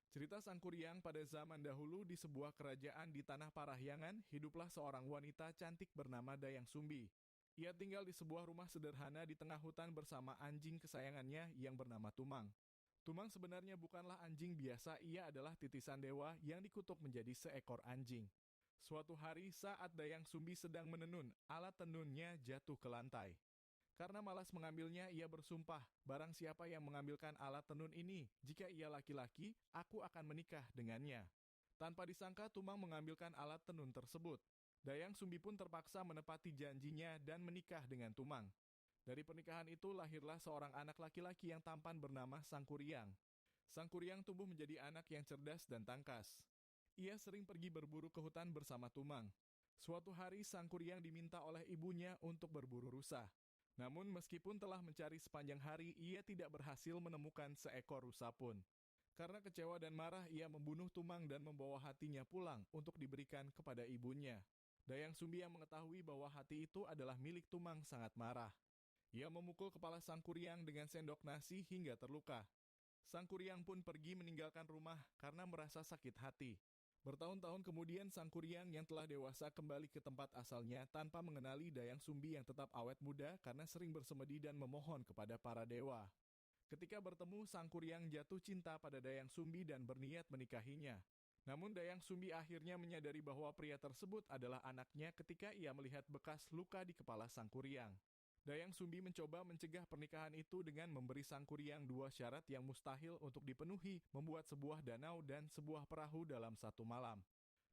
Cerita Sangkuriang pada zaman dahulu di sebuah kerajaan di Tanah Parahyangan, hiduplah seorang wanita cantik bernama Dayang Sumbi. Ia tinggal di sebuah rumah sederhana di tengah hutan bersama anjing kesayangannya yang bernama Tumang. Tumang sebenarnya bukanlah anjing biasa, ia adalah titisan dewa yang dikutuk menjadi seekor anjing. Suatu hari saat Dayang Sumbi sedang menenun, alat tenunnya jatuh ke lantai. Karena malas mengambilnya, ia bersumpah, barang siapa yang mengambilkan alat tenun ini, jika ia laki-laki, aku akan menikah dengannya. Tanpa disangka, Tumang mengambilkan alat tenun tersebut. Dayang Sumbi pun terpaksa menepati janjinya dan menikah dengan Tumang. Dari pernikahan itu lahirlah seorang anak laki-laki yang tampan bernama Sangkuriang. Sangkuriang tumbuh menjadi anak yang cerdas dan tangkas. Ia sering pergi berburu ke hutan bersama Tumang. Suatu hari Sangkuriang diminta oleh ibunya untuk berburu rusa. Namun meskipun telah mencari sepanjang hari, ia tidak berhasil menemukan seekor rusa pun. Karena kecewa dan marah, ia membunuh Tumang dan membawa hatinya pulang untuk diberikan kepada ibunya. Dayang Sumbi yang mengetahui bahwa hati itu adalah milik Tumang sangat marah. Ia memukul kepala Sang Kuryang dengan sendok nasi hingga terluka. Sang Kuryang pun pergi meninggalkan rumah karena merasa sakit hati. Bertahun-tahun kemudian Sang Kuryang yang telah dewasa kembali ke tempat asalnya tanpa mengenali Dayang Sumbi yang tetap awet muda karena sering bersemedi dan memohon kepada para dewa. Ketika bertemu, Sang Kuryang jatuh cinta pada Dayang Sumbi dan berniat menikahinya. Namun Dayang Sumbi akhirnya menyadari bahwa pria tersebut adalah anaknya ketika ia melihat bekas luka di kepala Sang Kuryang. Dayang Sumbi mencoba mencegah pernikahan itu dengan memberi Sang Kuryang dua syarat yang mustahil untuk dipenuhi, membuat sebuah danau dan sebuah perahu dalam satu malam.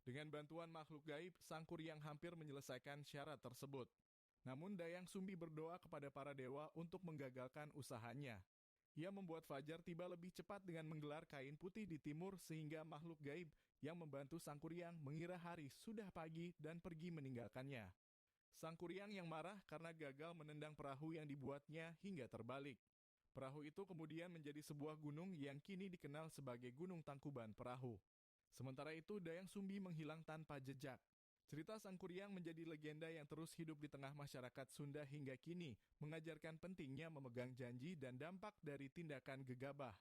Dengan bantuan makhluk gaib, Sang Kuryang hampir menyelesaikan syarat tersebut. Namun Dayang Sumbi berdoa kepada para dewa untuk menggagalkan usahanya. Ia membuat fajar tiba lebih cepat dengan menggelar kain putih di timur sehingga makhluk gaib yang membantu Sang Kuryang mengira hari sudah pagi dan pergi meninggalkannya. Sang Kuryang yang marah karena gagal menendang perahu yang dibuatnya hingga terbalik. Perahu itu kemudian menjadi sebuah gunung yang kini dikenal sebagai Gunung Tangkuban Perahu. Sementara itu Dayang Sumbi menghilang tanpa jejak. Cerita Sang Kuryang menjadi legenda yang terus hidup di tengah masyarakat Sunda hingga kini, mengajarkan pentingnya memegang janji dan dampak dari tindakan gegabah.